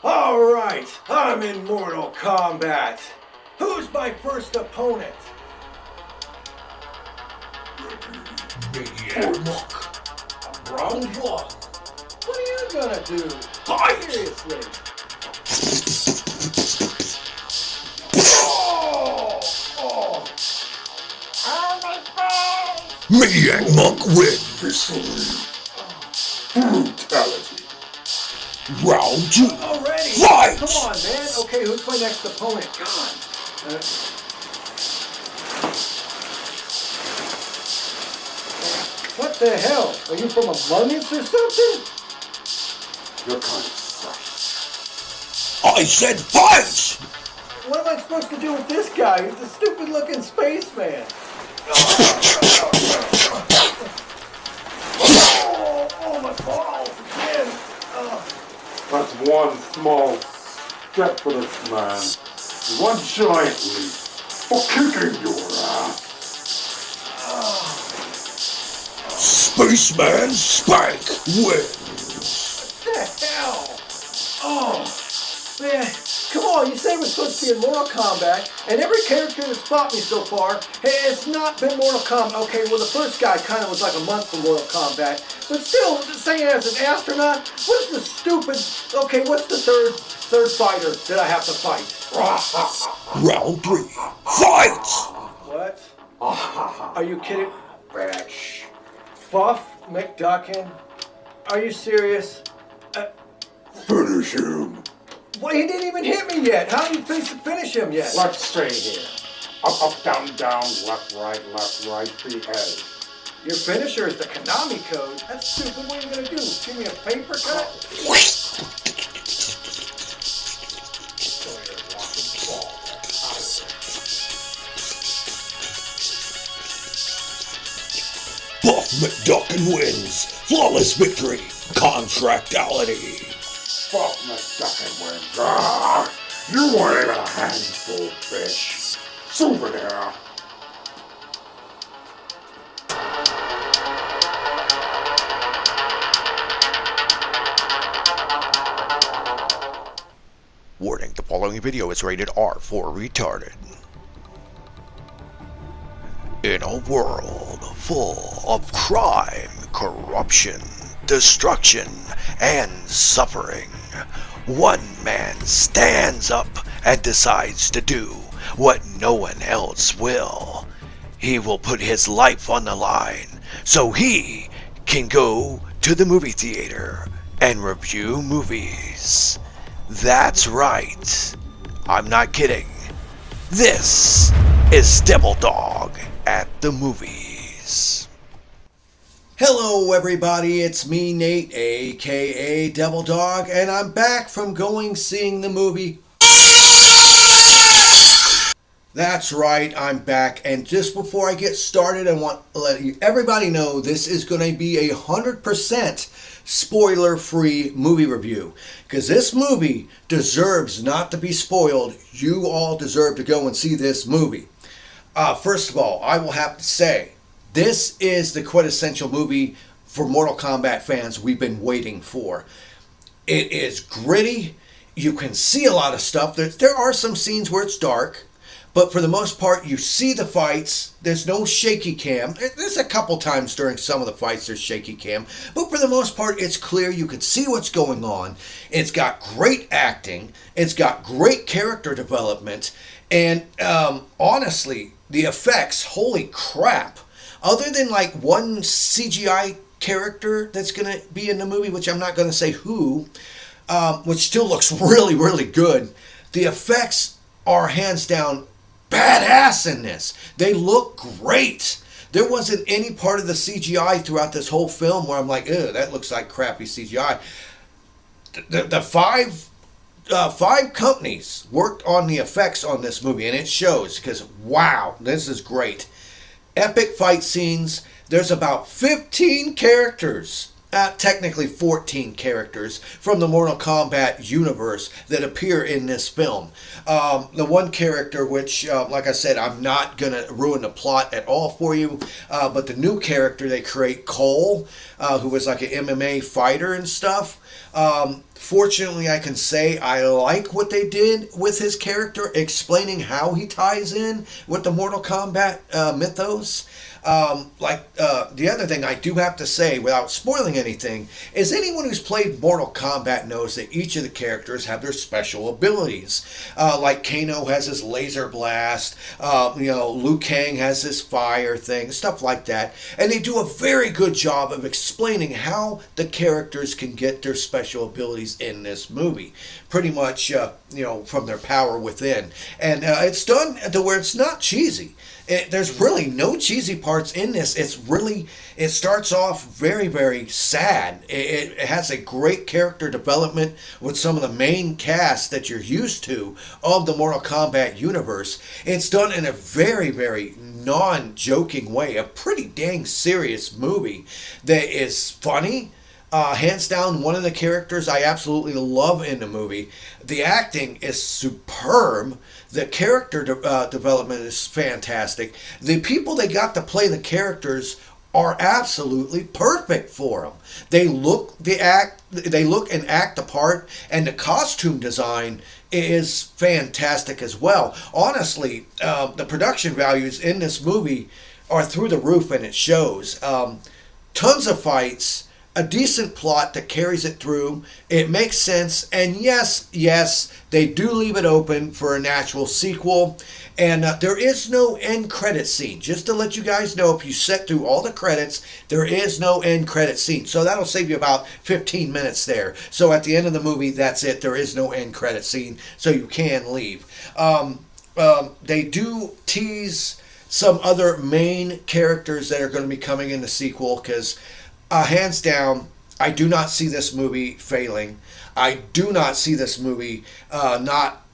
Alright, I'm in Mortal Kombat. Who's my first opponent? Round one. What are you gonna do? Fight! Seriously. Maniac Monk wins. Brutality. Round two. Already? Fight! Come on, man. Okay, who's my next opponent? God. What the hell? Are you from Among Us or something? Your kind sucks. I said fight! What am I supposed to do with this guy? He's a stupid-looking spaceman. Oh, my balls again. That's one small step for this man. One giant leap for kicking your ass. Spaceman Spike wins. What the hell? Oh, man. Come on, you said we're supposed to be in Mortal Kombat, and every character that's fought me so far has not been Mortal Kombat. Okay, well, the first guy kind of was like a month from Mortal Kombat, but still, saying as an astronaut, what's the stupid... Okay, what's the third fighter that I have to fight? Round three. Fight! What? Are you kidding? Buff McDuckin? Are you serious? Finish him. Well, he didn't even hit me yet. How do you finish him yet? Let's stay here. Up, down, left, right, BA. Your finisher is the Konami code. That's stupid. What are you going to do? Give me a paper cut? Buff McDuckin wins. Flawless victory. Contractality. Buff McDuckin wins. You weren't even a handful, bitch. Souvenir. Warning, the following video is rated R for retarded. In a world full of crime, corruption, destruction, and suffering, one man stands up and decides to do what no one else will. He will put his life on the line so he can go to the movie theater and review movies. That's right. I'm not kidding. This is Devil Dog at the Movies. Hello, everybody. It's me, Nate, a.k.a. Devil Dog, and I'm back from seeing the movie. That's right, I'm back. And just before I get started, I want to let everybody know this is going to be a 100% spoiler-free movie review. Because this movie deserves not to be spoiled. You all deserve to go and see this movie. First of all, I will have to say, this is the quintessential movie for Mortal Kombat fans we've been waiting for. It is gritty. You can see a lot of stuff. There are some scenes where it's dark. But for the most part, you see the fights. There's no shaky cam. There's a couple times during some of the fights there's shaky cam. But for the most part, it's clear. You can see what's going on. It's got great acting. It's got great character development. And honestly, the effects, holy crap. Other than like one CGI character that's going to be in the movie, which I'm not going to say who, which still looks really, really good. The effects are hands down badass in this. They look great. There wasn't any part of the CGI throughout this whole film where I'm like, ew, that looks like crappy CGI. The five companies worked on the effects on this movie, and it shows because, wow, this is great. Epic fight scenes. There's about 15 characters, technically 14 characters from the Mortal Kombat universe that appear in this film. The one character, which, like I said, I'm not going to ruin the plot at all for you, but the new character they create, Cole, who was like an MMA fighter and stuff, Unfortunately, I can say I like what they did with his character, explaining how he ties in with the Mortal Kombat mythos. The other thing I do have to say, without spoiling anything, is anyone who's played Mortal Kombat knows that each of the characters have their special abilities. Like Kano has his laser blast, Liu Kang has his fire thing, stuff like that. And they do a very good job of explaining how the characters can get their special abilities in this movie. Pretty much, from their power within. And it's done to where it's not cheesy. There's really no cheesy parts in this. It starts off very, very sad. It has a great character development with some of the main cast that you're used to of the Mortal Kombat universe. It's done in a very, very non-joking way. A pretty dang serious movie that is funny. Hands down, one of the characters I absolutely love in the movie. The acting is superb. The character development is fantastic. The people they got to play the characters are absolutely perfect for them. They look and act the part, and the costume design is fantastic as well. Honestly, the production values in this movie are through the roof, and it shows. Tons of fights. A decent plot that carries it through. It makes sense. And yes, they do leave it open for a natural sequel. And there is no end credit scene. Just to let you guys know, if you set through all the credits, there is no end credit scene. So that'll save you about 15 minutes there. So at the end of the movie, that's it. There is no end credit scene. So you can leave. They do tease some other main characters that are going to be coming in the sequel, because hands down, I do not see this movie failing. I do not see this movie not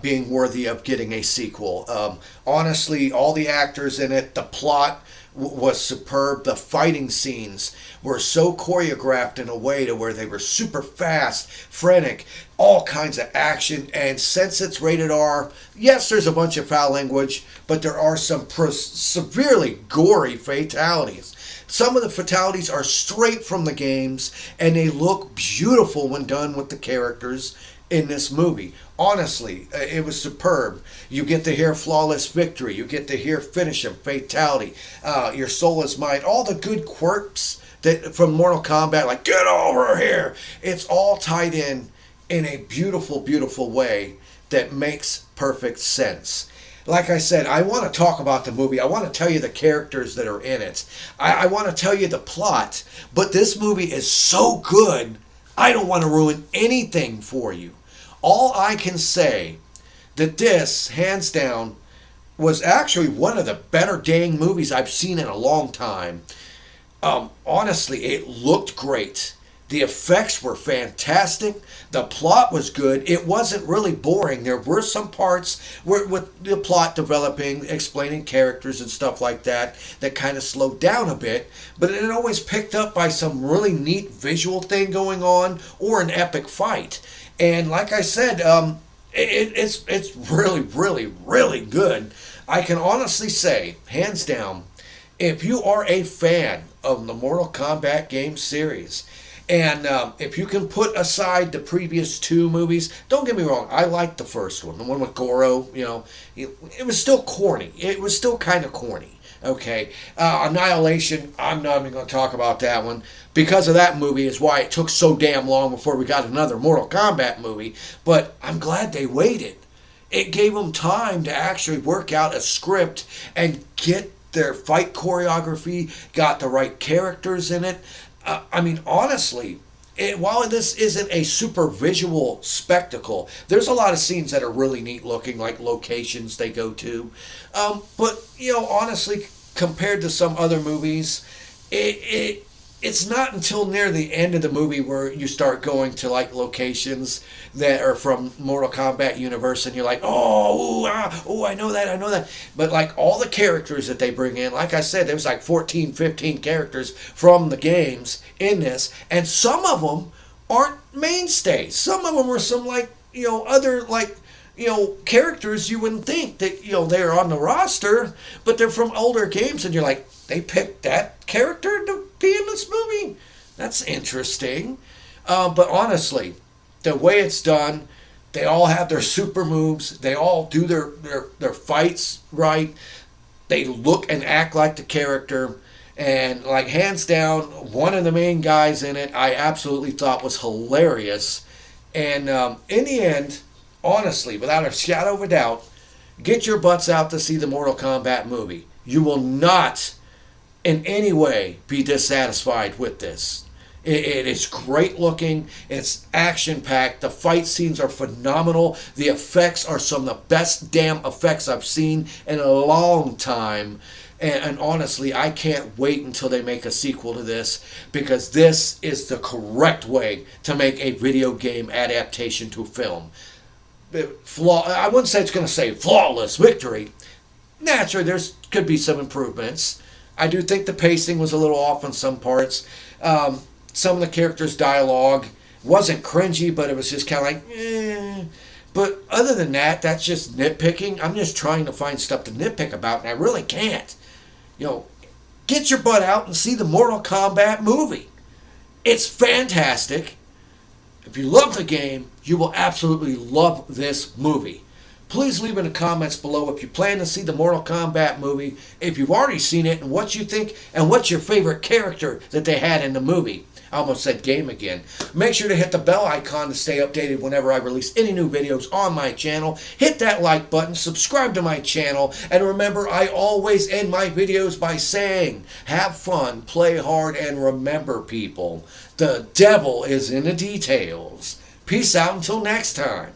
being worthy of getting a sequel. Honestly, all the actors in it, the plot was superb. The fighting scenes were so choreographed in a way to where they were super fast, frantic, all kinds of action. And since it's rated R, yes, there's a bunch of foul language, but there are some severely gory fatalities. Some of the fatalities are straight from the games, and they look beautiful when done with the characters in this movie. Honestly, it was superb. You get to hear flawless victory. You get to hear finish him, fatality. Your soul is mine. All the good quirks that from Mortal Kombat, like get over here. It's all tied in a beautiful, beautiful way that makes perfect sense. Like I said, I want to talk about the movie. I want to tell you the characters that are in it. I want to tell you the plot. But this movie is so good, I don't want to ruin anything for you. All I can say that this, hands down, was actually one of the better dang movies I've seen in a long time. Honestly, it looked great. The effects were fantastic. The plot was good. It wasn't really boring. There were some parts where, with the plot developing, explaining characters and stuff like that kind of slowed down a bit. But it always picked up by some really neat visual thing going on or an epic fight. And like I said, it's really, really, really good. I can honestly say, hands down, if you are a fan of the Mortal Kombat game series, and if you can put aside the previous two movies, don't get me wrong, I liked the first one, the one with Goro. It was still corny. It was still kind of corny. Okay, Annihilation, I'm not even going to talk about that one. Because of that movie is why it took so damn long before we got another Mortal Kombat movie. But I'm glad they waited. It gave them time to actually work out a script and get their fight choreography, got the right characters in it. Honestly, while this isn't a super visual spectacle, there's a lot of scenes that are really neat looking, like locations they go to. But honestly, compared to some other movies, it's not until near the end of the movie where you start going to like locations that are from Mortal Kombat universe, and you're like, I know that. But like all the characters that they bring in, like I said, there was like 14, 15 characters from the games in this, and some of them aren't mainstays. Some of them are some other characters you wouldn't think that they're on the roster, but they're from older games, and you're like, they picked that character to be in this movie? That's interesting. But honestly, the way it's done, they all have their super moves. They all do their fights right. They look and act like the character. And like hands down, one of the main guys in it I absolutely thought was hilarious. And in the end, honestly, without a shadow of a doubt, get your butts out to see the Mortal Kombat movie. You will not in any way be dissatisfied with this. It is great looking. It's action packed. The fight scenes are phenomenal. The effects are some of the best damn effects I've seen in a long time. And honestly, I can't wait until they make a sequel to this, because this is the correct way to make a video game adaptation to film. I wouldn't say it's going to say flawless victory. Naturally, there's could be some improvements. I do think the pacing was a little off in some parts. Some of the characters' dialogue wasn't cringy, but it was just kind of like, eh. But other than that, that's just nitpicking. I'm just trying to find stuff to nitpick about, and I really can't. Get your butt out and see the Mortal Kombat movie. It's fantastic. If you love the game, you will absolutely love this movie. Please leave in the comments below if you plan to see the Mortal Kombat movie, if you've already seen it, and what you think, and what's your favorite character that they had in the movie. I almost said game again. Make sure to hit the bell icon to stay updated whenever I release any new videos on my channel. Hit that like button, subscribe to my channel, and remember, I always end my videos by saying, have fun, play hard, and remember, people, the devil is in the details. Peace out until next time.